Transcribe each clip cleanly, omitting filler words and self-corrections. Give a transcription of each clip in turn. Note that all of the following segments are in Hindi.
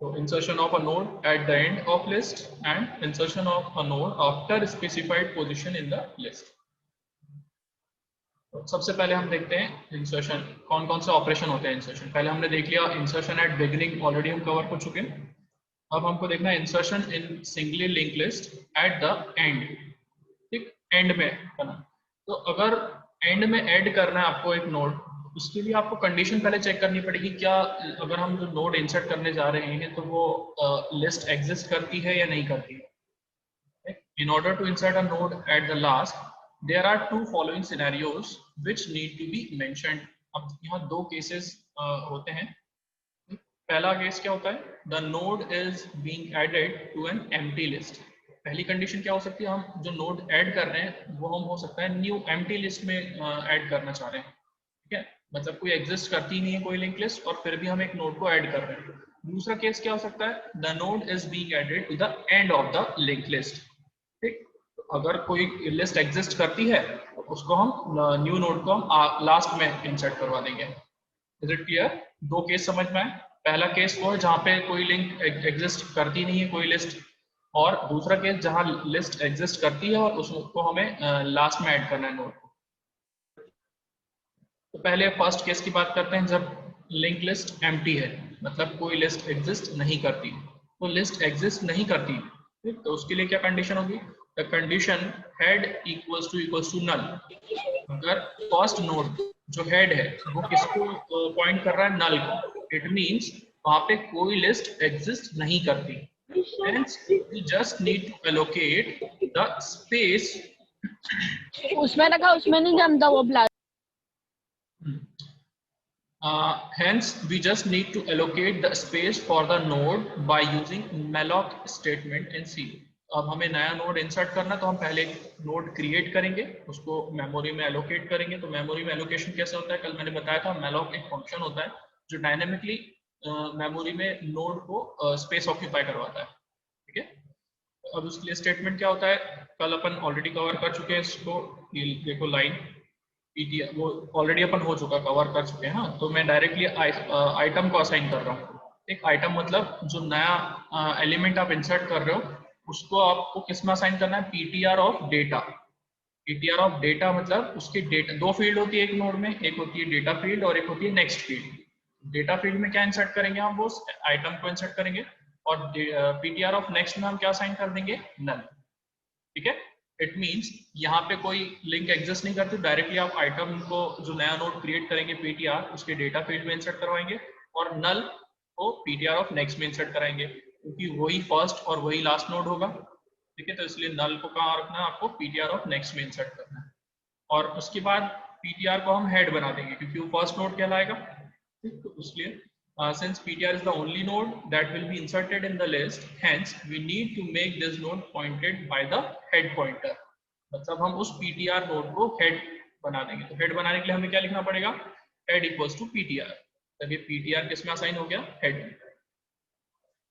So insertion of a node at the end of list and insertion of a node after specified position in the list. तो सबसे पहले हम देखते हैं इंसर्शन, कौन कौन से ऑपरेशन होते हैं इंसर्शन। पहले हमने देख लिया इंसर्शन एट बिगिनिंग, ऑलरेडी हम कवर कर चुके हैं। अब हमको देखना है insertion in singly link list at the and, ठीक, एंड में करना। तो अगर एंड में ऐड करना है आपको एक नोड, उसके लिए आपको कंडीशन पहले चेक करनी पड़ेगी, क्या अगर हम जो नोड इंसर्ट करने जा रहे हैं तो वो लिस्ट एग्जिस्ट करती है या नहीं करती है। In order to insert a node at the last there are two following scenarios which need to be mentioned. अब यहाँ दो केसेस होते हैं। पहला केस क्या होता है, the node is being added to an empty list. पहली कंडीशन क्या हो सकती है, हम जो नोड ऐड कर रहे हैं वो हम हो सकता है न्यू एम्प्टी लिस्ट में ऐड करना चाह रहे हैं, ठीक है, मतलब कोई एग्जिस्ट करती नहीं है कोई लिंक लिस्ट और फिर भी हम एक नोड को ऐड कर रहे हैं। दूसरा केस क्या हो सकता है, the node is being added to the end of the link list, ठीक। अगर कोई लिस्ट एग्जिस्ट करती है तो उसको हम न्यू नोड को हम लास्ट में इंसर्ट करवा देंगे। Is it clear? दो केस समझ में आए। पहला केस वो है जहाँ पे कोई लिंक एग्जिस्ट करती नहीं है कोई लिस्ट, और दूसरा केस जहाँ लिस्ट एग्जिस्ट करती है और उसको हमें लास्ट में ऐड करना है नोड को। तो पहले फर्स्ट केस की बात करते हैं, जब लिंक लिस्ट एम्प्टी है, मतलब कोई लिस्ट एग्जिस्ट नहीं करती। तो लिस्ट एग्जिस्ट नहीं करती, ठीक, तो उसके लिए क्या कंडीशन होगी, the condition head equals to null. अगर फर्स्ट नोड जो हेड है वो किसको पॉइंट कर रहा है, नल को, इट मींस वहां पे कोई लिस्ट एग्जिस्ट नहीं करती। Hence, we just need to allocate the space. उसमें रखा, उसमें नहीं जमता वो blast. Hence, we just need to allocate the space for the node by using malloc statement in C. अब हमें नया नोड इंसर्ट करना, तो हम पहले नोड क्रिएट करेंगे, उसको मेमोरी में एलोकेट करेंगे। तो मेमोरी में एलोकेशन कैसे होता है, कल मैंने बताया था, malloc एक फंक्शन होता है जो डायनेमिकली मेमोरी में नोड को स्पेस ऑक्यूपाई करवाता है, ठीक है। अब उसके लिए स्टेटमेंट क्या होता है, कल अपन ऑलरेडी कवर कर चुके हैं इसको। ये देखो लाइन पीटीआर वो ऑलरेडी अपन हो चुका, कवर कर चुके हैं। हाँ, तो मैं डायरेक्टली आइटम को असाइन कर रहा हूँ। एक आइटम मतलब जो नया एलिमेंट आप इंसर्ट कर रहे हो उसको आपको किस में असाइन करना है, PTR of data. PTR of data मतलब उसकी डेटा, दो फील्ड होती है एक नोड में, एक होती है डेटा फील्ड और एक होती है नेक्स्ट फील्ड। डेटा फील्ड में क्या इंसर्ट करेंगे हम, वो आइटम को इंसर्ट करेंगे, और पीटीआर ऑफ नेक्स्ट में हम क्या असाइन कर देंगे, नल, ठीक है। इट मींस यहाँ पे कोई लिंक एग्जिस्ट नहीं करती, डायरेक्टली आप आइटम को जो नया नोड क्रिएट करेंगे पीटीआर उसके डेटा फील्ड में इंसर्ट करवाएंगे और नल को पीटीआर ऑफ नेक्स्ट में इंसर्ट कराएंगे, क्योंकि वही फर्स्ट और वही लास्ट नोड होगा, ठीक है। तो इसलिए नल को कहाँ रखना है, आपको पीटीआर ऑफ नेक्स्ट में इंसर्ट करना है। और उसके बाद पीटीआर को हम हेड बना देंगे क्योंकि वो फर्स्ट नोड कहलाएगा, ठीक। तो इसलिए since PTR is the only node that will be inserted in the list, hence we need to make this node pointed by the head pointer। मतलब हम उस PTR नोड को हेड बना देंगे। तो हेड बनाने के लिए हमें क्या लिखना पड़ेगा, हेड इक्वल्स टू PTR। तब ये PTR किस में असाइन हो गया, हेड।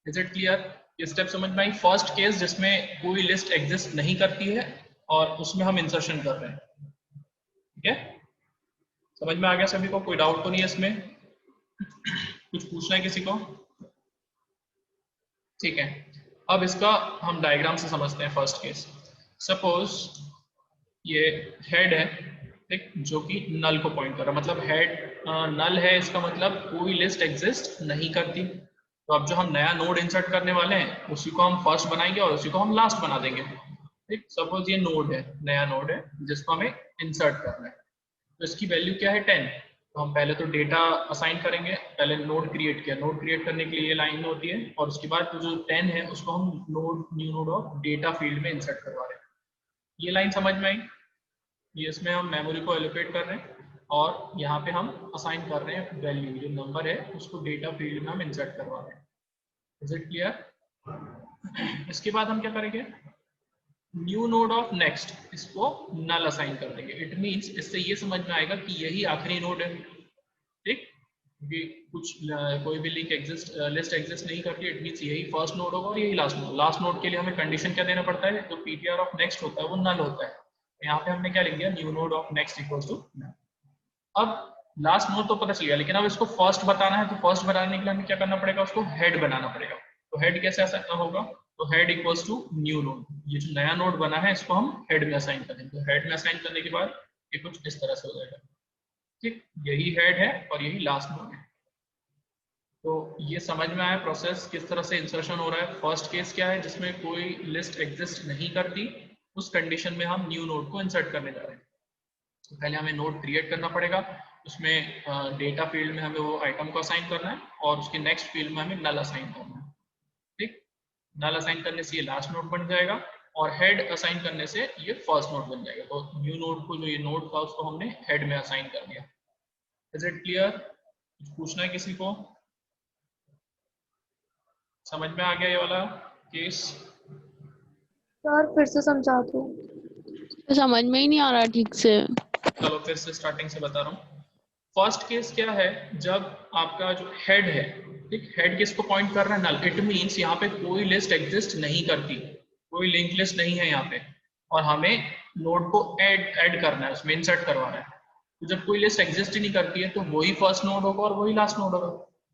Is it clear? ये स्टेप समझ में आई। फर्स्ट केस जिसमें कोई लिस्ट एग्जिस्ट नहीं करती है और उसमें हम इंसर्शन कर रहे हैं, ठीक है। समझ में आ गया सभी को? कोई डाउट तो नहीं है इसमें? कुछ पूछना है किसी को? ठीक है, अब इसका हम डायग्राम से समझते हैं। फर्स्ट केस, सपोज ये हेड है, ठीक, जो कि नल को पॉइंट कर रहा है, मतलब हेड नल है, इसका मतलब कोई लिस्ट एग्जिस्ट नहीं करती। तो अब जो हम नया नोड इंसर्ट करने वाले हैं उसी को हम फर्स्ट बनाएंगे और उसी को हम लास्ट बना देंगे, ठीक। सपोज ये नोड है, नया नोड है जिसको हमें इंसर्ट करना है, तो इसकी वैल्यू क्या है, 10। तो हम पहले तो डेटा असाइन करेंगे, पहले नोड क्रिएट किया, नोड क्रिएट करने के लिए ये लाइन होती है, और उसके बाद तो जो 10 है उसको हम node new node of data field में इंसर्ट करवा रहे हैं। ये लाइन समझ में आई? ये इसमें हम मेमोरी को एलोकेट कर रहे हैं और यहाँ पे हम असाइन कर रहे हैं वैल्यू, जो नंबर है उसको डेटा फील्ड में हम इंसर्ट करवा रहे हैं। Is it clear? इसके बाद हम क्या करेंगे, न्यू नोड ऑफ नेक्स्ट, इसको नल असाइन कर देंगे। इट मींस इससे ये समझ में आएगा कि यही आखिरी नोड है, ठीक। कुछ कोई भी लिंक एग्जिस्ट लिस्ट एग्जिस्ट नहीं करती, इट मींस यही फर्स्ट नोड होगा और यही लास्ट नोड। लास्ट नोड के लिए हमें कंडीशन क्या देना पड़ता है, तो पीटीआर ऑफ नेक्स्ट होता है वो नल होता है। यहाँ पे हमने क्या लिख दिया, new node of next equals to null. अब लास्ट नोड तो पता चल गया, लेकिन अब इसको फर्स्ट बताना है, तो फर्स्ट बताने के लिए हमें क्या करना पड़ेगा, उसको हेड बनाना पड़ेगा। तो हेड कैसे असाइन होगा, तो head equals to new node, ये जो नया नोड बना है इसको हम हेड में असाइन करेंगे। तो हेड में असाइन करने के बाद ये कुछ इस तरह से हो जाएगा, ठीक, यही हेड है और यही लास्ट नोड है। तो ये समझ में आया प्रोसेस किस तरह से इंसर्शन हो रहा है। फर्स्ट केस क्या है, जिसमें कोई लिस्ट एग्जिस्ट नहीं करती, उस कंडीशन में हम न्यू नोड को इंसर्ट करने जा रहे हैं। तो पहले हमें नोड क्रिएट करना पड़ेगा, उसमें डेटा फील्ड में हमें वो आइटम को असाइन करना है और उसके नेक्स्ट फील्ड में हमें नल असाइन करना है, ठीक। नल असाइन करने से ये लास्ट नोड बन जाएगा और हेड असाइन करने से ये फर्स्ट नोड बन जाएगा। तो न्यू नोड को, जो ये नोड था उसको हमने हेड में असाइन कर दिया। Is it clear? कुछ पूछना है किसी को? समझ में आ गया ये वाला केस? सर फिर से समझा दो। समझ में ही नहीं आ रहा ठीक से। चलो फिर से स्टार्टिंग से बता रहा हूँ। फर्स्ट केस क्या है, जब आपका जो हेड है, ठीक, हेड किसको पॉइंट कर रहा है, नल। इट मींस यहाँ पे कोई लिस्ट एग्जिस्ट नहीं करती, कोई लिंक लिस्ट नहीं है यहाँ पे, और हमें नोड को ऐड करना है, उसमें इंसर्ट करवाना है। तो जब कोई लिस्ट एग्जिस्ट ही नहीं करती है तो वही फर्स्ट नोड होगा और वही लास्ट नोड होगा।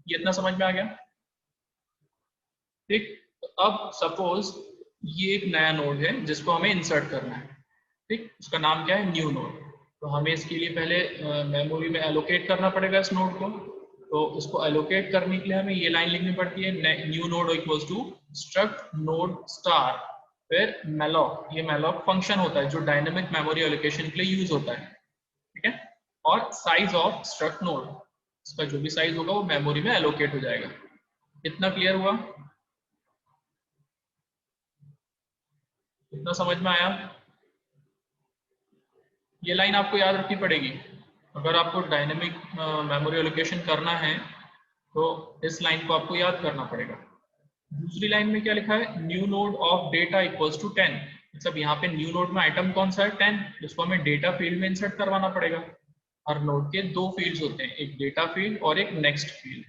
ये इतना समझ में आ गया, ठीक। तो अब सपोज ये एक नया नोड है जिसको हमें इंसर्ट करना है, ठीक, उसका नाम क्या है, न्यू नोड। तो हमें इसके लिए पहले मेमोरी में एलोकेट करना पड़ेगा इस नोड को। तो इसको एलोकेट करने के लिए हमें ये लाइन लिखनी पड़ती है, new node equals to struct node star, फिर मेलॉक। ये मेलॉक फंक्शन होता है जो डायनेमिक मेमोरी एलोकेशन के लिए यूज होता है, ठीक है। और साइज ऑफ स्ट्रक्ट नोड, इसका जो भी साइज होगा वो मेमोरी में एलोकेट हो जाएगा। इतना क्लियर हुआ? इतना समझ में आया? ये लाइन आपको याद रखनी पड़ेगी अगर आपको डायनेमिक मेमोरी एलोकेशन करना है, तो इस लाइन को आपको याद करना पड़ेगा। दूसरी लाइन में क्या लिखा है, new node of data equals to 10। मतलब यहाँ पे न्यू नोड में आइटम कौन सा है, 10, जिसको हमें डेटा फील्ड में इंसर्ट करवाना पड़ेगा। हर नोड के दो फील्ड्स होते हैं, एक डेटा फील्ड और एक नेक्स्ट फील्ड।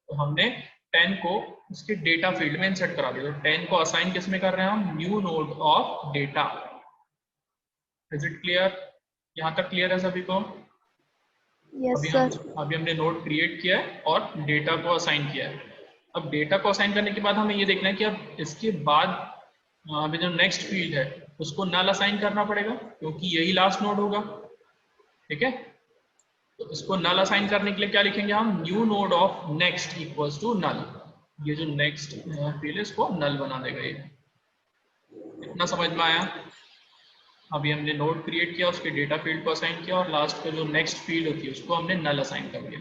तो हमने 10 को उसके डेटा फील्ड में इंसर्ट करा दिया। तो 10 को असाइन किस में कर रहे हैं हम, new node of data. Is it clear? यहाँ तक क्लियर है सभी को? Yes sir. अभी हमने नोड क्रिएट किया है और डेटा को असाइन किया है। अब डेटा को असाइन करने के बाद हमें ये देखना है कि अब इसके बाद अभी जो नेक्स्ट फील्ड है उसको नल असाइन करना पड़ेगा, क्योंकि यही लास्ट नोड होगा, ठीक है। तो इसको नल असाइन करने के लिए क्या लिखेंगे हम, new node of next equals to null. ये जो नेक्स्ट फील्ड है इसको नल बना देगा ये। इतना समझ में आया? अभी हमने नोड क्रिएट किया, उसके डेटा फील्ड को असाइन किया और लास्ट पे जो नेक्स्ट फील्ड होती है उसको हमने नल असाइन कर दिया।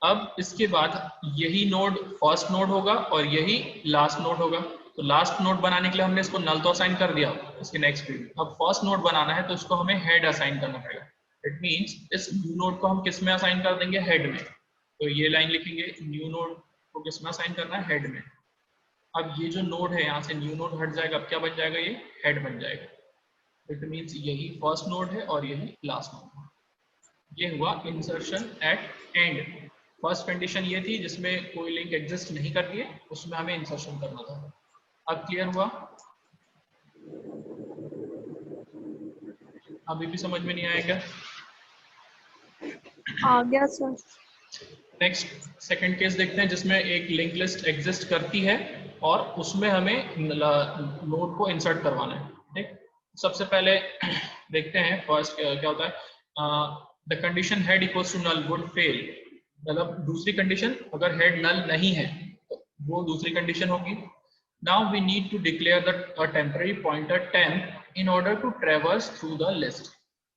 अब इसके बाद यही नोड फर्स्ट नोड होगा और यही लास्ट नोड होगा। तो लास्ट नोड बनाने के लिए हमने इसको नल तो असाइन कर दिया, इसके नेक्स्ट फील्ड। अब फर्स्ट नोड बनाना है तो इसको हमें हेड असाइन करना पड़ेगा। इट मींस इस न्यू नोड को हम किस में असाइन कर देंगे, हेड में। तो ये लाइन लिखेंगे, न्यू नोड को किस में असाइन करना है, हेड में। अब ये जो नोड है यहाँ से न्यू नोड हट जाएगा, अब क्या बन जाएगा, ये हेड बन जाएगा। इट मींस यही फर्स्ट नोड है और यही लास्ट नोड है। ये हुआ insertion at end. First condition ये थी जिसमें कोई लिंक एग्जिस्ट नहीं करती है, उसमें हमें इंसर्शन करना था। अब क्लियर हुआ? अभी भी समझ में नहीं आया क्या? आ गया सर। नेक्स्ट सेकंड केस देखते हैं जिसमें एक लिंक लिस्ट एग्जिस्ट करती है और उसमें हमें नोड को इंसर्ट करवाना है, ठीक। सबसे पहले देखते हैं फर्स्ट क्या होता है, the condition head equals to null would fail. मतलब दूसरी कंडीशन, अगर हेड नल नहीं है तो वो दूसरी कंडीशन होगी। Now we need to declare the temporary pointer temp in order to traverse through the list।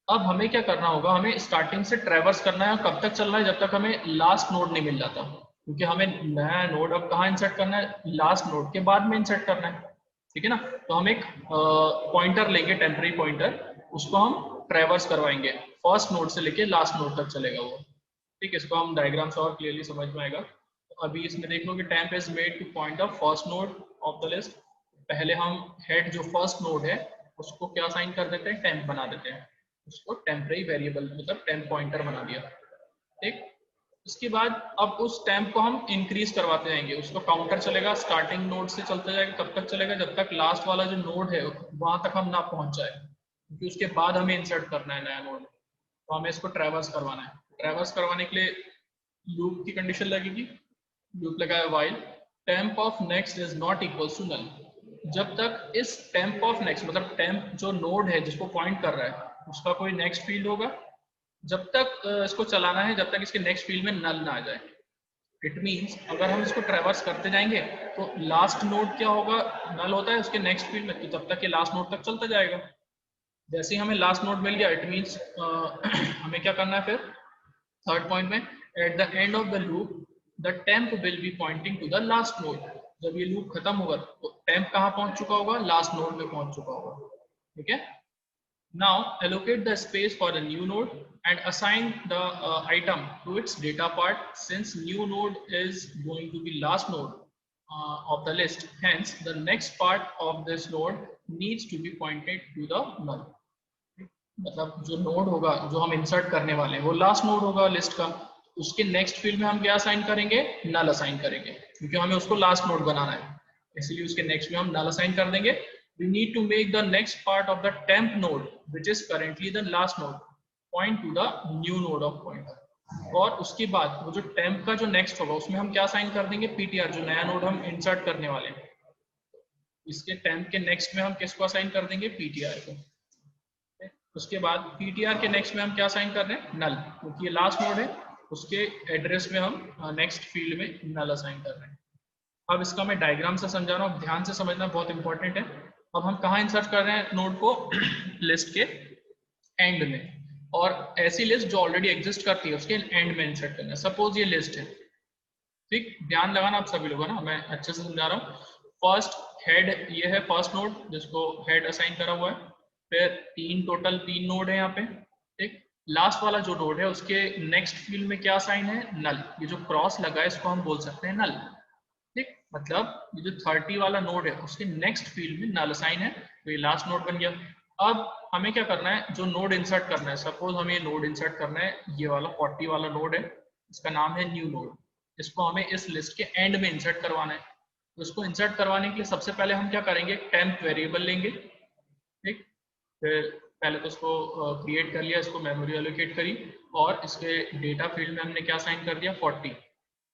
अब हमें क्या करना होगा, हमें स्टार्टिंग से ट्रेवर्स करना है। कब तक चलना है, जब तक हमें लास्ट नोड नहीं मिल जाता, क्योंकि हमें नया नोड अब कहाँ इंसर्ट करना है, लास्ट नोड के बाद में इंसर्ट करना है, ठीक है ना। तो हम एक पॉइंटर लेंगे, टेम्पररी पॉइंटर, उसको हम ट्रेवर्स करवाएंगे, फर्स्ट नोड से लेके लास्ट नोड तक चलेगा वो, ठीक है। इसको हम डायग्राम से और क्लियरली समझ में आएगा। तो अभी इसमें देख लो कि temp is made two point the first node of the list. पहले हम हेड जो फर्स्ट नोड है उसको क्या साइन कर देते हैं, टेम्प बना देते हैं, उसको टेम्पररी वेरिएबल मतलब टेम्प पॉइंटर बना दिया, ठीक। उसके बाद अब उस टेम्प को हम इंक्रीज करवाते जाएंगे, उसको काउंटर चलेगा, स्टार्टिंग नोड से चलता जाएगा, कब तक चलेगा, जब तक लास्ट वाला जो नोड है वहां तक हम ना पहुंच जाए, क्योंकि उसके बाद हमें इंसर्ट करना है नया नोड, तो हमें इसको ट्रैवर्स करवाना है। ट्रैवर्स करवाने के लिए लूप की कंडीशन लगेगी, लूप लगाया while temp of next is not equal to null. जब तक इस टेम्प ऑफ नेक्स्ट मतलब टेम्प जो नोड है जिसको पॉइंट कर रहा है उसका कोई नेक्स्ट फील्ड होगा, जब तक इसको चलाना है जब तक इसके नेक्स्ट फील्ड में नल ना आ जाए। इट मीन्स अगर हम इसको ट्रैवर्स करते जाएंगे तो लास्ट नोड क्या होगा, नल होता है उसके नेक्स्ट फील्ड में, तो तब तक ये लास्ट नोड तक चलता जाएगा। जैसे ही हमें लास्ट नोड मिल गया इट मीन्स हमें क्या करना है फिर थर्ड पॉइंट में, at the end of the loop the temp will be pointing to the last node. जब ये लूप खत्म होगा तो टेम्प कहाँ पहुंच चुका होगा, लास्ट नोड में पहुंच चुका होगा। ठीक है, now allocate the space for the new node and assign the item to its data part. Since new node is going to be last node of the list, hence the next part of this node needs to be pointed to the null. मतलब जो नोड होगा जो हम इंसर्ट करने वाले हैं वो लास्ट नोड होगा लिस्ट का, उसके नेक्स्ट फील्ड में हम क्या असाइन करेंगे, नल असाइन करेंगे, क्योंकि हमें उसको लास्ट नोड बनाना है, इसलिए उसके नेक्स्ट में हम नल असाइन कर देंगे। We need to make the next part of the temp node, which is currently the last node, point to the new node of pointer. और उसके बाद वो जो temp का जो next होगा उसमें हम क्या असाइन कर देंगे, ptr, जो नया नोड हम इंसर्ट करने वाले हैं, इसके temp के next में हम किसको असाइन कर देंगे, ptr को। उसके बाद ptr के नेक्स्ट में हम क्या असाइन कर रहे हैं, नल, क्योंकि ये लास्ट नोड है, उसके एड्रेस में हम नेक्स्ट फील्ड में नल असाइन कर रहे हैं। अब इसका मैं डायग्राम से समझा रहा हूँ, ध्यान से समझना बहुत इंपॉर्टेंट है। अब हम कहाँ इंसर्ट कर रहे हैं नोड को, लिस्ट के एंड में, और ऐसी लिस्ट जो ऑलरेडी एग्जिस्ट करती है उसके एंड में इंसर्ट करना है। सपोज ये लिस्ट है, ठीक, ध्यान लगाना आप सभी लोगों ना, मैं अच्छे से समझा रहा हूँ। फर्स्ट हेड ये है फर्स्ट नोड जिसको हेड असाइन करा हुआ है, फिर टोटल तीन नोड है यहाँ पे, ठीक। लास्ट वाला जो नोड है उसके नेक्स्ट फील्ड में क्या असाइन है, नल। ये जो क्रॉस लगा है इसको हम बोल सकते हैं नल, ठीक। मतलब ये जो 30 वाला नोड है उसके नेक्स्ट फील्ड में नल असाइन है, तो ये लास्ट नोड बन गया। अब हमें क्या करना है, जो नोड इंसर्ट करना है, सपोज हमें ये नोड इंसर्ट करना है, ये वाला 40 वाला नोड है, इसका नाम है न्यू नोड, इसको हमें इस लिस्ट के एंड में इंसर्ट करवाना है। तो इसको इंसर्ट करवाने के लिए सबसे पहले हम क्या करेंगे, टेम्प वेरिएबल लेंगे, ठीक। फिर पहले तो इसको क्रिएट कर लिया, इसको मेमोरी एलोकेट करी, और इसके डेटा फील्ड में हमने क्या असाइन कर दिया, 40,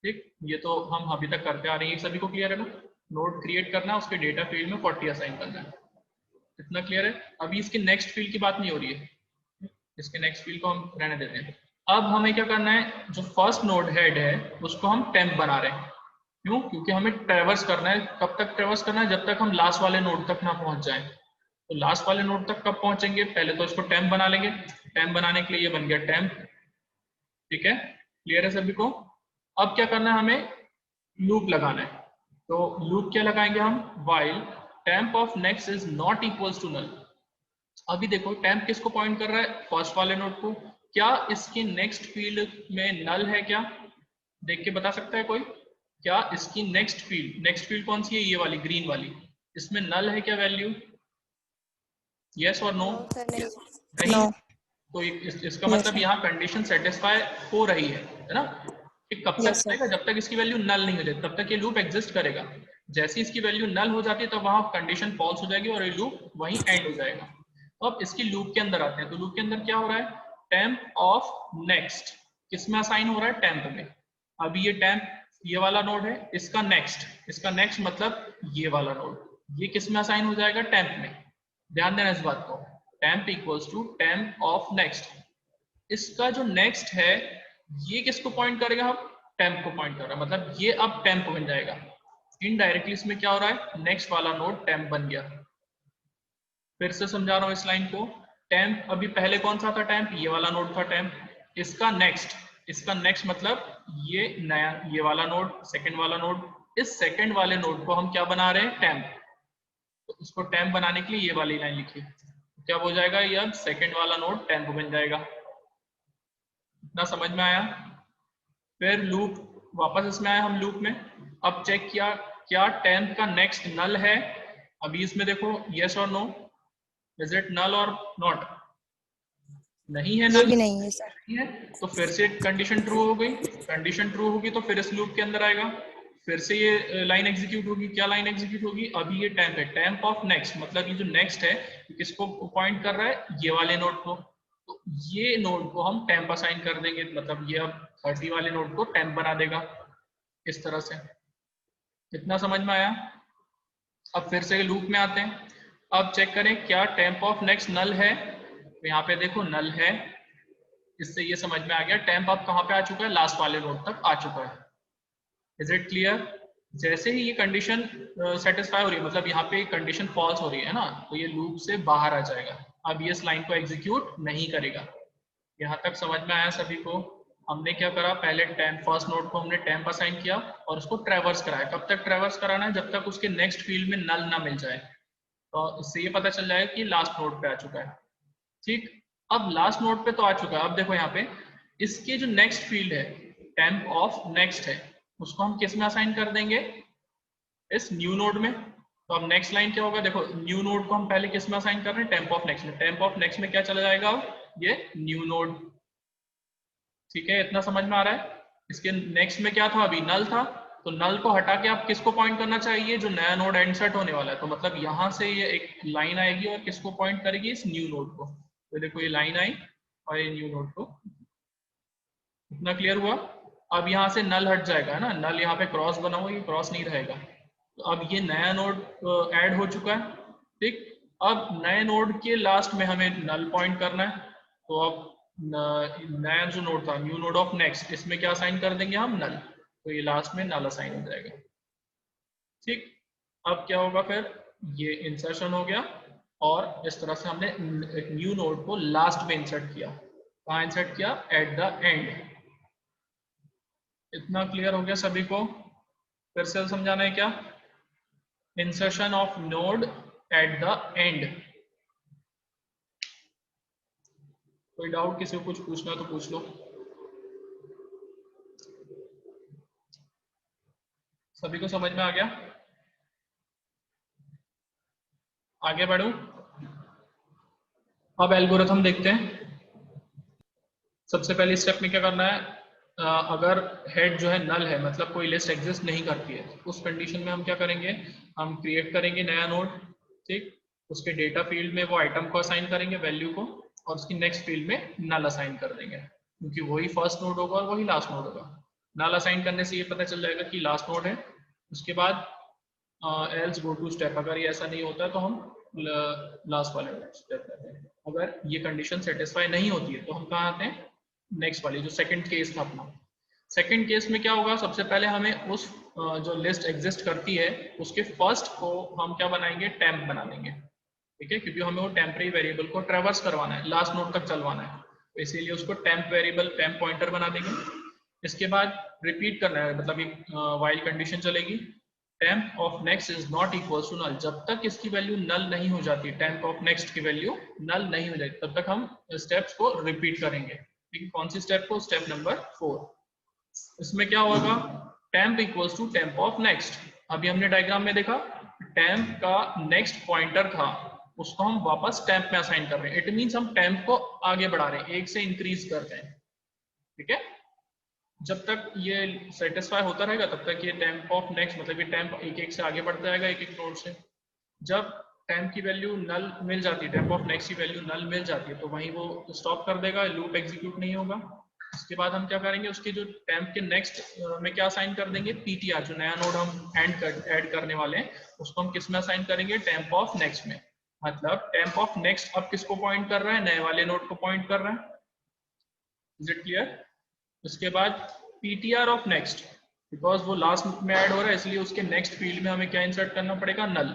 ठीक। ये तो हम अभी तक करते आ रहे हैं, सभी को क्लियर है ना, नोड क्रिएट करना है, उसके डेटा फील्ड में 40 असाइन करना है, इतना क्लियर है। अभी इसके नेक्स्ट फील्ड की बात नहीं हो रही है, इसके नेक्स्ट फील्ड को हम रहने देते हैं। अब हमें क्या करना है, जो फर्स्ट नोड हेड है उसको हम टेम्प बना रहे हैं, क्यों, क्योंकि हमें ट्रैवर्स करना है। कब तक ट्रैवर्स करना है, जब तक हम लास्ट वाले नोड तक ना पहुंच जाए। तो लास्ट वाले नोड तक कब पहुंचेंगे, पहले तो इसको टेम्प बना लेंगे। टेम्प बनाने के लिए ये बन गया टेम्प, ठीक है, क्लियर है सभी को। अब क्या करना है, हमें लूप लगाना है, तो लूप क्या लगाएंगे हम, while temp of next is not equals to null. अभी देखो टेम्प किसको पॉइंट कर रहा है, फर्स्ट वाले नोड को। क्या इसके नेक्स्ट फील्ड में नल है क्या, देख के बता सकता है कोई, क्या इसकी नेक्स्ट फील्ड कौन सी है, ये वाली ग्रीन वाली, इसमें नल है क्या वैल्यू, यस और नो, नहीं। तो इसका मतलब यहाँ कंडीशन सेटिस्फाई हो रही है ना, कि कब तक चलेगा, जब तक इसकी वैल्यू नल नहीं हो जाती तब तक ये लूप एग्जिस्ट करेगा। जैसे इसकी वैल्यू नल हो जाती है तब वहां कंडीशन फॉल्स हो जाएगी और ये लूप वहीं एंड हो जाएगा। तो अब इसकी लूप के अंदर आते हैं, तो लूप के अंदर क्या हो रहा है, टेम्प ऑफ नेक्स्ट किसमें असाइन हो रहा है, टेम्प में। अभी ये टेम्प ये वाला नोड है, इसका नेक्स्ट मतलब ये वाला नोड, ये किसमें असाइन हो जाएगा, टेम्प में। ध्यान देना इस बात को, temp equals to temp of next. इसका जो नेक्स्ट है ये किसको पॉइंट करेगा, हम टेम्प को पॉइंट कर रहा है, मतलब ये अब टेम्प बन जाएगा। इनडायरेक्टली इसमें क्या हो रहा है, नेक्स्ट वाला नोड टेम्प बन गया। फिर से समझा रहा हूं इस लाइन को, टेम्प अभी पहले कौन सा था, टेम्प ये वाला नोड था टेम्प, इसका नेक्स्ट मतलब ये नया ये वाला नोड, सेकंड वाला नोड, इस सेकंड वाले नोड को हम क्या बना रहे हैं, टेम्प। तो इसको टेम्प बनाने के लिए ये वाली लाइन लिखिए, क्या हो जाएगा, ये अब सेकंड वाला नोड टेम्प बन जाएगा। इतना समझ में आया। फिर लूप वापस इसमें आया हम लूप में, अब चेक किया क्या टेम्प का नेक्स्ट नल है। अभी इसमें देखो यस और नो, इज इट नल और नॉट, नहीं है, नल नहीं है सर, नहीं है, तो फिर से कंडीशन ट्रू हो गई। कंडीशन ट्रू होगी तो फिर इस लूप के अंदर आएगा, फिर से ये लाइन एग्जीक्यूट होगी। क्या लाइन एग्जीक्यूट होगी, अभी ये टेम्प है, टेम्प ऑफ नेक्स्ट मतलब ये जो नेक्स्ट है किसको पॉइंट कर रहा है, ये वाले नोड को। तो ये नोड को हम टेम्प असाइन कर देंगे, मतलब ये अब 30 वाले नोड को टेम्प बना देगा इस तरह से। कितना समझ में आया? अब फिर से लूप में आते हैं। अब चेक करें क्या टेम्प ऑफ नेक्स्ट नल है, तो यहाँ पे देखो नल है। इससे ये समझ में आ गया टेम्प अब कहाँ पे आ चुका है, लास्ट वाले नोड तक आ चुका है। Is it clear? जैसे ही ये कंडीशन सेटिस्फाई हो रही है, मतलब यहाँ पे कंडीशन फॉल्स हो रही है ना, तो ये लूप से बाहर आ जाएगा। अब ये इस लाइन को एग्जीक्यूट नहीं करेगा। यहाँ तक समझ में आया सभी को? हमने क्या करा, पहले टेम्प फर्स्ट नोड को हमने टेम्प असाइन किया और उसको ट्रेवर्स कराया। कब तक ट्रेवर्स कराना है? जब तक उसके नेक्स्ट फील्ड में नल ना मिल जाए। तो इससे ये पता चल जाएगा कि लास्ट नोड पे आ चुका है। ठीक, अब लास्ट नोड पे तो आ चुका है। अब देखो यहाँ पे इसके जो नेक्स्ट फील्ड है, टेम्प ऑफ नेक्स्ट है, उसको हम किस में असाइन कर देंगे? इस न्यू नोड में। तो अब नेक्स्ट लाइन क्या होगा, देखो न्यू नोड को हम पहले किस में असाइन कर रहे हैं? टेम्प ऑफ नेक्स्ट में। टेम्प ऑफ नेक्स्ट में क्या चला जाएगा? अब ये न्यू नोड। ठीक है, इतना समझ में आ रहा है? इसके नेक्स्ट में क्या था? अभी नल था, तो नल को हटा के आप किसको पॉइंट करना चाहिए? जो नया नोड इंसर्ट होने वाला है। तो मतलब यहाँ से ये एक लाइन आएगी और किसको पॉइंट करेगी? इस न्यू नोड को। तो देखो ये लाइन आई और ये न्यू नोड को। इतना क्लियर हुआ? अब यहाँ से नल हट जाएगा, है ना, नल यहाँ पे क्रॉस बना हुआ, ये क्रॉस नहीं रहेगा। तो अब ये नया नोड ऐड हो चुका है। ठीक, अब नए नोड के लास्ट में हमें नल पॉइंट करना है। तो अब नया जो नोड था, न्यू नोड ऑफ नेक्स्ट, इसमें क्या असाइन कर देंगे हम? नल। तो ये लास्ट में नल असाइन हो जाएगा। ठीक, अब क्या होगा फिर? ये इंसर्शन हो गया और इस तरह से हमने एक न्यू नोड को लास्ट में इंसर्ट किया। कहाँ इंसर्ट किया? Eight the and. इतना क्लियर हो गया सभी को? फिर से समझाना है क्या? Insertion of node at the and. कोई डाउट, किसी को कुछ पूछना तो पूछ लो। सभी को समझ में आ गया? आगे बढ़ो। अब एल्गोरिथम देखते हैं। सबसे पहले स्टेप में क्या करना है, अगर हेड जो है नल है, मतलब कोई लिस्ट एग्जिस्ट नहीं करती है, उस कंडीशन में हम क्या करेंगे? हम क्रिएट करेंगे नया नोड। ठीक, उसके डेटा फील्ड में वो आइटम को असाइन करेंगे, वैल्यू को, और उसकी नेक्स्ट फील्ड में नल असाइन कर देंगे, क्योंकि वही फर्स्ट नोड होगा और वही लास्ट नोड होगा। नल असाइन करने से ये पता चल जाएगा कि लास्ट नोड है। उसके बाद एल्स गो टू स्टेप। अगर ये ऐसा नहीं होता तो हम लास्ट वाले स्टेप करते हैं। अगर ये कंडीशन सेटिस्फाई नहीं होती है तो हम कहाँ आते हैं? नेक्स्ट वाली, जो सेकंड केस था अपना। सेकंड केस में क्या होगा? सबसे पहले हमें उस जो लिस्ट एग्जिस्ट करती है उसके फर्स्ट को हम क्या बनाएंगे? टेम्प बना देंगे। ठीक है, क्योंकि हमें वो टेम्परेरी वेरिएबल को ट्रेवर्स करवाना है, लास्ट नोड तक चलवाना है, तो इसीलिए उसको टेम्प वेरिएबल, टेम्प पॉइंटर बना देंगे। इसके बाद रिपीट करना है, मतलब एक व्हाइल कंडीशन चलेगी। Temp of next is not equal to null. जब तक इसकी वैल्यू नल नहीं हो जाती, टेम्प ऑफ नेक्स्ट की वैल्यू नल नहीं हो जाती, तब तक हम स्टेप्स को रिपीट करेंगे। ठीक है, कौन सी स्टेप को? Step number 4। इसमें क्या होगा? Temp equals to temp of next. अभी हमने डायग्राम में देखा, टेम्प का नेक्स्ट पॉइंटर था, उसको हम वापस टेम्प में असाइन कर रहे हैं। इट मींस हम टेम्प को आगे बढ़ा रहे हैं, एक से इंक्रीज कर रहे हैं। ठीक है, जब तक ये सेटिस्फाई होता रहेगा तब तक ये टेम्प ऑफ नेक्स्ट, मतलब ये टेम्प एक एक से आगे बढ़ता जाएगा, एक एक नोड से। जब टेम्प की वैल्यू नल मिल जाती है, टेम्प ऑफ नेक्स्ट की वैल्यू नल मिल जाती है, तो वहीं वो स्टॉप कर देगा, लूप एग्जीक्यूट नहीं होगा। इसके बाद हम क्या करेंगे? उसके जो टेम्प के नेक्स्ट में क्या असाइन कर देंगे? पीटीआर, जो नया नोड हम ऐड करने वाले हैं, उसको हम किस में असाइन करेंगे? टेम्प ऑफ नेक्स्ट में। मतलब टेम्प ऑफ नेक्स्ट अब किसको पॉइंट कर रहा है? नए वाले नोड को पॉइंट कर रहा है। Is it clear? उसके बाद पीटीआर ऑफ नेक्स्ट, बिकॉज वो लास्ट में ऐड हो रहा है इसलिए उसके नेक्स्ट फील्ड में हमें क्या इंसर्ट करना पड़ेगा? नल।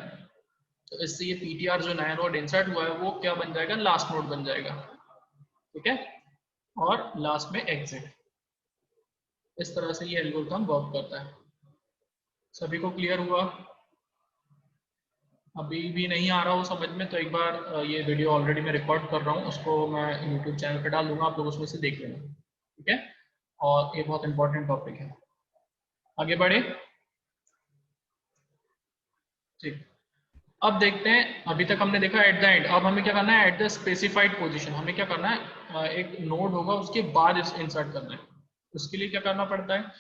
तो इससे ये पीटीआर जो नया नोड इंसर्ट हुआ है वो क्या बन जाएगा? लास्ट नोड बन जाएगा। ठीक है, और लास्ट में एग्जिट। इस तरह से ये एल्गोरिथम वर्क करता है। सभी को क्लियर हुआ? अभी भी नहीं आ रहा हो समझ में तो एक बार ये वीडियो ऑलरेडी मैं रिकॉर्ड कर रहा हूँ, उसको मैं यूट्यूब चैनल पर डाल दूंगा, आप लोग उसमें से देख लेना। ठीक है, और ये बहुत इंपॉर्टेंट टॉपिक है। आगे बढ़े। ठीक, अब देखते हैं, अभी तक हमने देखा एट द एंड। अब हमें क्या करना है? एट द स्पेसिफाइड पोजीशन हमें क्या करना है? एक नोड होगा उसके बाद इंसर्ट करना है। उसके लिए क्या करना पड़ता है?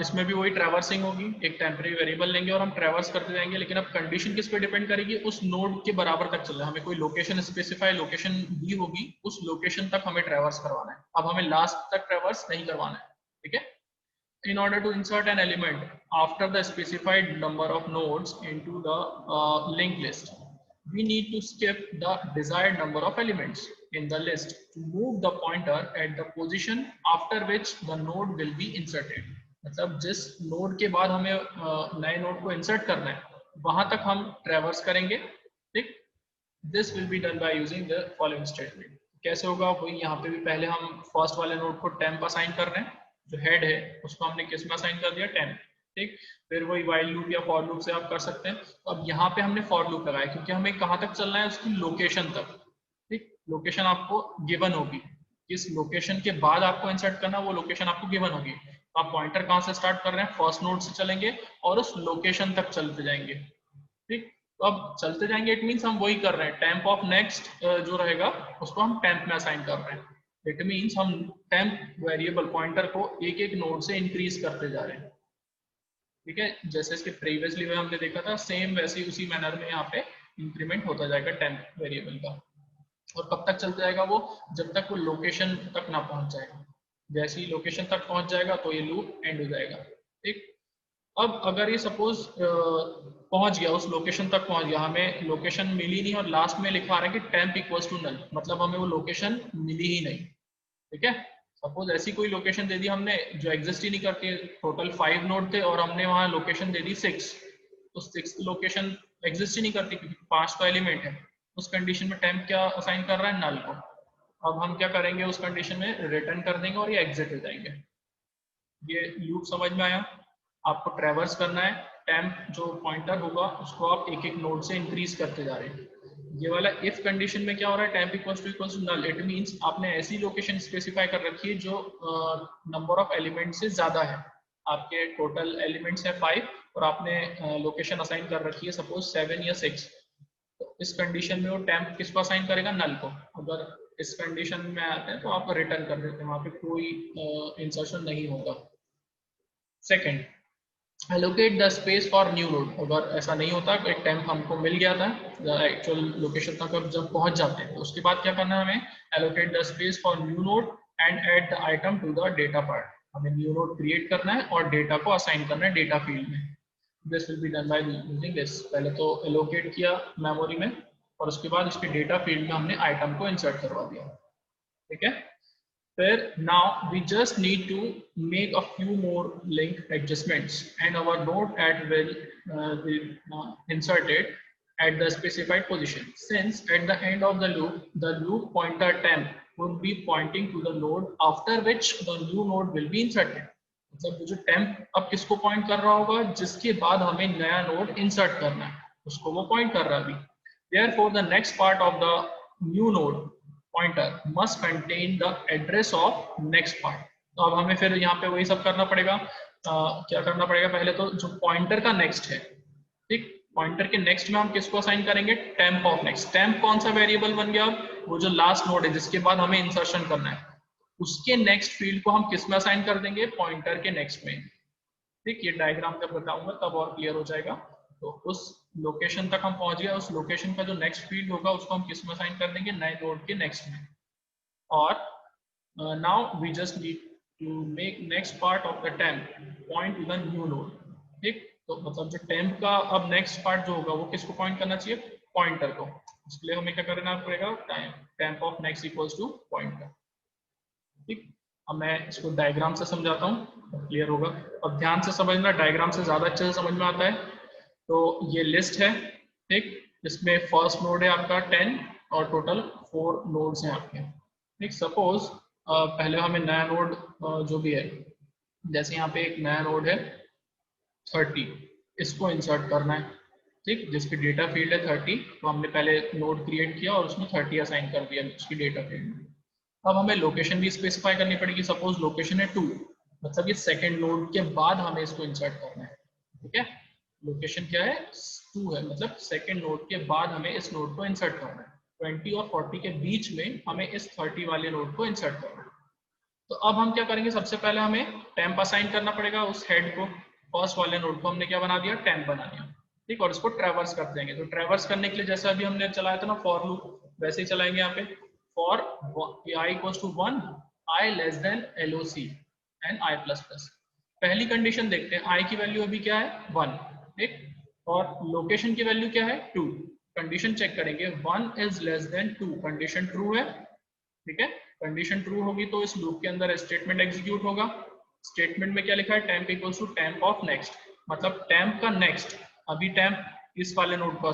इसमें भी वही ट्रैवर्सिंग होगी, एक टेम्परेरी वेरिएबल लेंगे और हम ट्रैवर्स करते जाएंगे, लेकिन अब कंडीशन किस पे डिपेंड करेगी, उस नोड के बराबर तक चल रहा है, हमें कोई लोकेशन स्पेसिफाई लोकेशन दी होगी, उस लोकेशन तक हमें ट्रैवर्स करवाना है, अब हमें लास्ट तक ट्रैवर्स नहीं करवाना है, ठीक है। In order to insert an element after the specified number of nodes into the linked list, we need to skip the desired number of elements in the list to move the pointer at the position after which the node will be inserted. मतलब जिस नोड के बाद हमें नए नोड को इंसर्ट करना है वहां तक हम ट्रैवर्स करेंगे, ठीक। This will be done by using the following statement. कैसे होगा, वही यहाँ पे भी पहले हम फर्स्ट वाले नोड को टेम्प असाइन कर रहे हैं, जो हेड है उसको हमने किस में असाइन कर दिया, टेम्प, ठीक। फिर वही वाइल लूप या फॉर लूप से आप कर सकते हैं। तो अब यहाँ पे हमने फॉर लूप लगाया क्योंकि हमें कहाँ तक चलना है, उसकी लोकेशन तक, ठीक। लोकेशन आपको गिवन होगी, किस लोकेशन के बाद आपको इंसर्ट करना वो लोकेशन आपको गिवन होगी। तो आप पॉइंटर कहाँ से स्टार्ट कर रहे हैं, फर्स्ट नोड से चलेंगे और उस लोकेशन तक चलते जाएंगे, ठीक। तो अब चलते जाएंगे, इट मींस हम वही कर रहे हैं, टेम्प ऑफ नेक्स्ट जो रहेगा उसको हम टेम्प में असाइन कर रहे हैं। इट मींस हम टेम्प वेरिएबल पॉइंटर को एक एक नोड से इंक्रीज करते जा रहे हैं, ठीक है। जैसे इसके प्रीवियसली में हमने देखा था, सेम वैसे ही उसी मैनर में यहाँ पे इंक्रीमेंट होता जाएगा टेम्प वेरिएबल का। और कब तक चलता जाएगा वो, जब तक वो लोकेशन तक ना पहुंच जाएगा। जैसे ही लोकेशन तक पहुंच जाएगा तो ये लूप एंड हो जाएगा, ठीक। अब अगर ये सपोज पहुंच गया, उस लोकेशन तक पहुंच गया, हमें लोकेशन मिली नहीं और लास्ट में लिखा रहा है कि टेम्प इक्वल्स टू नल, मतलब हमें वो लोकेशन मिली ही नहीं, ठीक है। सपोज ऐसी कोई लोकेशन दे दी हमने जो एग्जिस्ट ही नहीं करती, टोटल 5 नोड थे और हमने वहां लोकेशन दे दी 6, तो 6th लोकेशन एग्जिस्ट ही नहीं करती क्योंकि 5 तो एलिमेंट है। उस कंडीशन में टेम्प क्या असाइन कर रहा है, नल को। अब हम क्या करेंगे, उस कंडीशन में रिटर्न कर देंगे और ये एग्जिट हो जाएंगे। ये लूप समझ में आया। आपको ट्रैवर्स करना है, टेम्प जो पॉइंटर होगा उसको आप एक एक नोड से इंक्रीज करते जा रहे हैं। ये वाला इफ कंडीशन में क्या हो रहा है, temp equals to null, it means आपने ऐसी लोकेशन स्पेसिफाई कर रखी है जो नंबर ऑफ एलिमेंट से ज्यादा है। आपके टोटल एलिमेंट्स है 5 और आपने लोकेशन असाइन कर रखी है सपोज 7 या 6। तो इस कंडीशन में वो टेम्प किसको असाइन करेगा, नल को। अगर इस कंडीशन में आते हैं तो आप रिटर्न कर देते हैं, वहां पे कोई इंसर्शन नहीं होगा। Second, allocate the space for new node। अगर ऐसा नहीं होता, एक टेम्प हमको मिल गया था एक्चुअल लोकेशन तक, अब जब पहुंच जाते हैं तो उसके बाद क्या करना है हमें, allocate the space for new node and add the item to the data part। हमें न्यू नोड क्रिएट करना है और डेटा को असाइन करना है डेटा फील्ड में। This will be done by using this. पहले तो एलोकेट किया मेमोरी में और उसके बाद इसके डेटा फील्ड में हमने आइटम को इंसर्ट करवा दिया, ठीक है। Where now we just need to make a few more link adjustments and our node will be inserted at the specified position. Since at the end of the loop pointer temp would be pointing to the node after which the new node will be inserted। मतलब जो temp अब किसको पॉइंट कर रहा होगा, जिसके बाद हमें नया नोड इंसर्ट करना है उसको वो पॉइंट कर रहा है अभी। Therefore the next part of the new node pointer must contain the address of next part। तो अब हमें फिर यहाँ पे वही सब करना पड़ेगा। क्या करना पड़ेगा, पहले तो जो पॉइंटर का नेक्स्ट है, ठीक, पॉइंटर के नेक्स्ट में हम किसको असाइन करेंगे, टेम्प ऑफ नेक्स्ट। टेम्प कौन सा वेरिएबल बन गया, वो जो लास्ट नोड है जिसके बाद हमें इंसर्शन करना है, उसके नेक्स्ट फील्ड को हम किस में असाइन कर देंगे, पॉइंटर के नेक्स्ट में, ठीक। ये डायग्राम जब बताऊंगा तब और क्लियर हो जाएगा। तो उस लोकेशन तक हम पहुंच गए, उस लोकेशन का जो नेक्स्ट फील्ड होगा उसको हम किस में असाइन कर देंगे, नए नोड के नेक्स्ट में। और now we just need to make next part of the temp point to the new node, ठीक। तो मतलब जो टेम्प का अब नेक्स्ट पार्ट जो होगा वो किसको पॉइंट करना चाहिए, पॉइंटर को। इसके लिए हमें क्या करना पड़ेगा, temp of next equals to pointer, ठीक। अब मैं इसको डायग्राम से समझाता हूँ, क्लियर होगा। अब ध्यान से समझना, डायग्राम से ज्यादा अच्छे से समझ में आता है। तो ये लिस्ट है, ठीक, इसमें फर्स्ट नोड है आपका 10 और टोटल 4 नोड्स हैं आपके, ठीक। सपोज पहले हमें नया नोड जो भी है, जैसे यहाँ पे एक नया नोड है 30, इसको इंसर्ट करना है, ठीक, जिसकी डेटा फील्ड है 30। तो हमने पहले नोड क्रिएट किया और उसमें 30 असाइन कर दिया उसकी डेटा फील्ड में। अब हमें लोकेशन भी स्पेसिफाई करनी पड़ेगी। सपोज लोकेशन है 2, मतलब ये सेकंड नोड के बाद हमें इसको इंसर्ट करना है, ठीक है। लोकेशन क्या है, 2 है, मतलब सेकंड नोड के बाद हमें इस नोड को इंसर्ट करना है। 20 और 40 के बीच में हमें इस 30 वाले नोड को इंसर्ट करना है। तो अब हम क्या करेंगे, सबसे पहले हमें टेम्प असाइन करना पड़ेगा उस हेड को। फर्स्ट वाले नोड को हमने क्या बना दिया, टेम्प बना दिया, ठीक। और इसको ट्रैवर्स कर देंगे। तो ट्रैवर्स करने के लिए जैसे अभी हमने चलाया था ना फॉर लूप, वैसे ही चलाएंगे यहाँ पे। For i equals to 1, i less than LOC and i plus plus. पहली कंडीशन देखते हैं, i की वैल्यू अभी क्या है 1, ठीक, और लोकेशन की वैल्यू क्या है 2। कंडीशन चेक करेंगे, 1 is less than 2, condition true है, ठीक है। कंडीशन ट्रू होगी तो इस लूप के अंदर स्टेटमेंट एग्जीक्यूट होगा। स्टेटमेंट में क्या लिखा है, temp equals to temp of next, मतलब टेम्प का नेक्स्ट। अभी टेम्प इस वाले नोड पर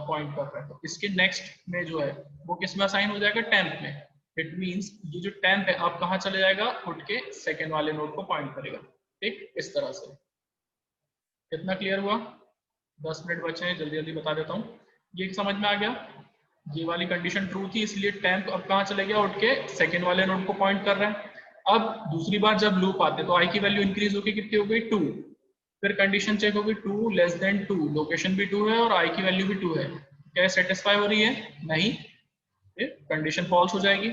पॉइंट कर रहा है, तो इसके नेक्स्ट में जो है वो किस में असाइन हो जाएगा, टेम्प में। इट मींस ये जो टेम्प है अब कहाँ चले जाएगा, उठ के सेकेंड वाले नोड को पॉइंट करेगा, ठीक, इस तरह से। कितना क्लियर हुआ? 10 मिनट बचे हैं, जल्दी जल्दी बता देता हूँ। ये समझ में आ गया? ये वाली कंडीशन ट्रू थी, इसलिए टेम्प अब कहाँ चले गया, उठ के सेकेंड वाले नोड को पॉइंट कर रहा है। अब दूसरी बार जब लूप आते तो i की वैल्यू इंक्रीज होगी, कितनी हो गई 2। फिर कंडीशन चेक होगी 2 लेस देन 2, लोकेशन भी 2 है और i की वैल्यू भी 2 है। क्या सेटिस्फाई हो रही है? नहीं, कंडीशन फॉल्स हो जाएगी।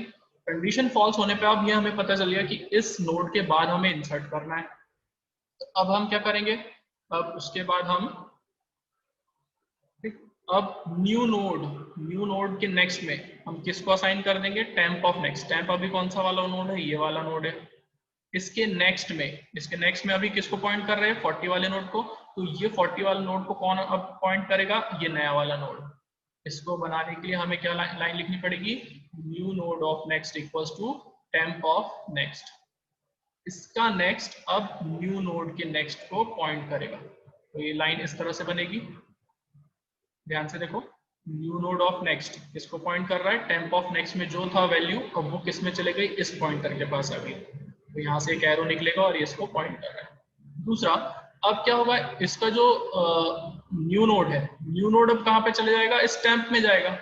कंडीशन फॉल्स होने पे अब ये हमें पता चल गया कि इस नोड के बाद हमें इंसर्ट करना है। तो अब हम क्या करेंगे, अब उसके बाद हम, अब न्यू नोड के नेक्स्ट में हम किसको असाइन कर देंगे, टेम्प ऑफ नेक्स्ट। टेम्प अभी कौन सा वाला नोड है, ये वाला नोड है। इसके नेक्स्ट में अभी किसको पॉइंट कर रहे हैं, 40 वाले नोड को। तो ये 40 वाले नोड को कौन अब पॉइंट करेगा, ये नया वाला नोड। इसको बनाने के लिए हमें क्या लाइन लिखनी पड़ेगी, new node of next equals to temp of next. इसका नेक्स्ट अब न्यू नोड के नेक्स्ट को पॉइंट करेगा। तो ये लाइन इस तरह से बनेगी, ध्यान से देखो। न्यू नोड ऑफ नेक्स्ट किसको पॉइंट कर रहा है, टेम्प ऑफ नेक्स्ट में जो था वैल्यू, अब वो किस में चले गई, इस पॉइंटर के पास आ गई। तो यहाँ से एक एरो निकलेगा और ये इसको पॉइंट कर रहा है। दूसरा, अब क्या होगा, इसका जो न्यू नोड है, न्यू नोड अब कहाँ पे चले जाएगा, इस टेम्प में जाएगा,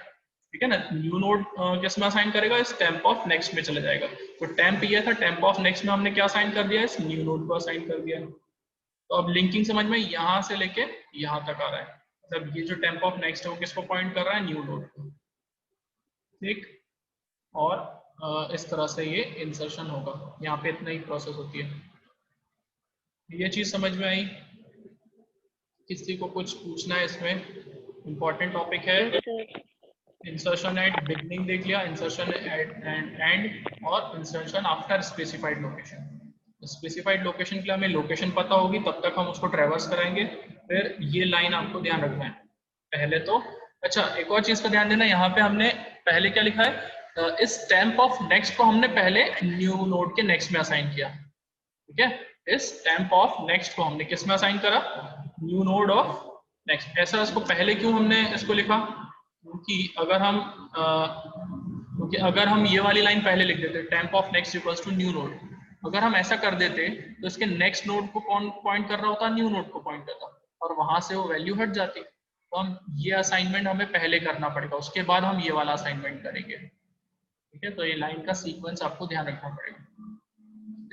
ठीक है ना। न्यू नोड किस में असाइन करेगा, इस टेम्प ऑफ नेक्स्ट में चले जाएगा। तो टेम्प ये था, टेम्प ऑफ नेक्स्ट में हमने क्या असाइन कर दिया, इस न्यू नोड को असाइन कर दिया। तो अब लिंकिंग समझ में, यहाँ से लेके यहाँ तक आ रहा है। मतलब ये जो टेम्प ऑफ नेक्स्ट है वो किसको पॉइंट कर रहा है, न्यू नोड को, ठीक। और इस तरह से ये इंसर्शन होगा। यहाँ पे इतना ही प्रोसेस होती है। ये चीज समझ में आई? किसी को कुछ पूछना है इसमें? इंपॉर्टेंट टॉपिक है। इंसर्शन एट बिगनिंग देख लिया, इंसर्शन एट एंड और insertion after specified location. Specified location के लिए हमें लोकेशन पता होगी, तब तक हम उसको ट्रैवर्स कराएंगे। फिर ये लाइन आपको ध्यान रखना है पहले तो। अच्छा, एक और चीज का ध्यान देना, यहाँ पे हमने पहले क्या लिखा है, इस टेम्प ऑफ नेक्स्ट को हमने पहले न्यू नोड के नेक्स्ट में असाइन किया, ठीक है। इस टेम्प ऑफ नेक्स्ट को हमने किस में असाइन करा, न्यू नोड ऑफ नेक्स्ट। ऐसा इसको पहले क्यों हमने इसको लिखा, क्योंकि अगर हम ये वाली लाइन पहले लिख देते, temp of next equals to new node, अगर हम ऐसा कर देते तो इसके नेक्स्ट नोड को कौन पॉइंट कर रहा होता, न्यू नोड को पॉइंट करता, और वहां से वो वैल्यू हट जाती। तो हम ये असाइनमेंट हमें पहले करना पड़ेगा, उसके बाद हम ये वाला असाइनमेंट करेंगे, ठीक है। तो ये लाइन का सीक्वेंस आपको ध्यान रखना पड़ेगा।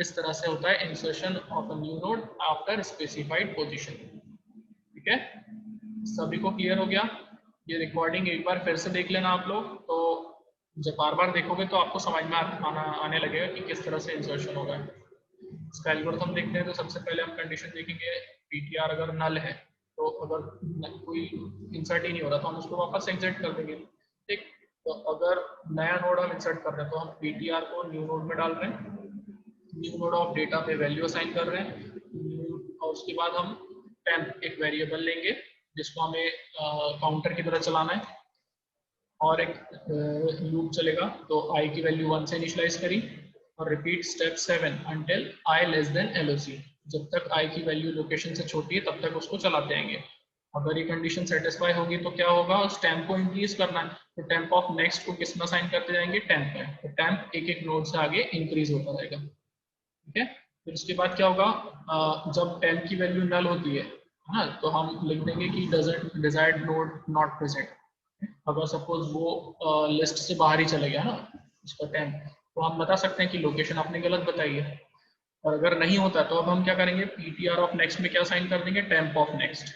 इस तरह से होता है insertion of a new node after specified position, ठीक है। सभी को क्लियर हो गया? ये रिकॉर्डिंग एक बार फिर से देख लेना आप लोग, तो जब बार बार देखोगे तो आपको समझ में आने लगेगा कि किस तरह से इंसर्शन होगा। इसका एल्गोरिथम देखते हैं। तो सबसे पहले हम कंडीशन देखेंगे, पीटीआर अगर नल है तो अगर कोई इंसर्ट ही नहीं हो रहा तो हम उसको वापस इंसर्ट कर देंगे, ठीक। तो अगर नया नोड हम इंसर्ट कर रहे हैं तो हम पीटीआर को न्यू नोड में डाल रहे हैं, न्यू नोड ऑफ डेटा पे वैल्यू असाइन कर रहे हैं, और उसके बाद हम टेम्प एक वेरिएबल लेंगे जिसको हमें काउंटर की तरह चलाना है, और एक लूप चलेगा। तो i की वैल्यू 1 से इनिशियलाइज करी और repeat step 7 until i less than LOC। जब तक i की वैल्यू लोकेशन से छोटी है तब तक उसको चलाते आएंगे। अगर ये कंडीशन सेटिस्फाई होगी तो क्या होगा, उस टेम्प को इंक्रीज करना है। तो टेम्प ऑफ नेक्स्ट को किस में असाइन करते जाएंगे, टेम्प में। तो टेम्प एक एक नोड से आगे इंक्रीज होता रहेगा, ठीक है। फिर उसके बाद क्या होगा, जब टेम्प की वैल्यू नल होती है ना, तो हम लिख देंगे कि doesn't desired node not present. अगर सपोज वो लिस्ट से बाहर ही चले गया ना उसका टेम्प, तो हम बता सकते हैं कि लोकेशन आपने गलत बताई है। और अगर नहीं होता तो अब हम क्या करेंगे, पीटीआर ऑफ नेक्स्ट में क्या साइन कर देंगे, टेम्प ऑफ नेक्स्ट,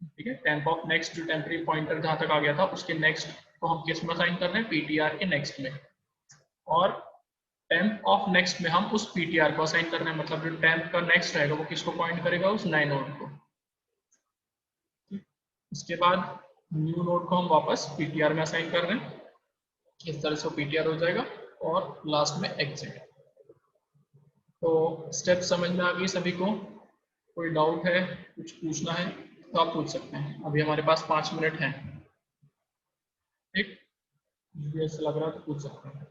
ठीक है। टेम्प ऑफ नेक्स्ट जो टेम्परेरी पॉइंटर जहां तक आ गया था उसके नेक्स्ट को हम किस में साइन कर रहे हैं, पीटीआर के नेक्स्ट में। और टेम्प ऑफ नेक्स्ट में हम उस पीटीआर को असाइन कर रहे हैं, मतलब जो टेम्प का नेक्स्ट रहेगा वो किसको पॉइंट करेगा, उस नए नोड को। इसके बाद न्यू नोड को हम वापस पीटीआर में असाइन कर रहे हैं, इस तरह से पीटीआर हो जाएगा और लास्ट में एग्जिट। तो स्टेप समझ में आ गई सभी को? कोई डाउट है, कुछ पूछना है तो आप पूछ सकते हैं, अभी हमारे पास 5 मिनट हैं। ठीक, मुझे ऐसा लग रहा है तो पूछ सकते हैं।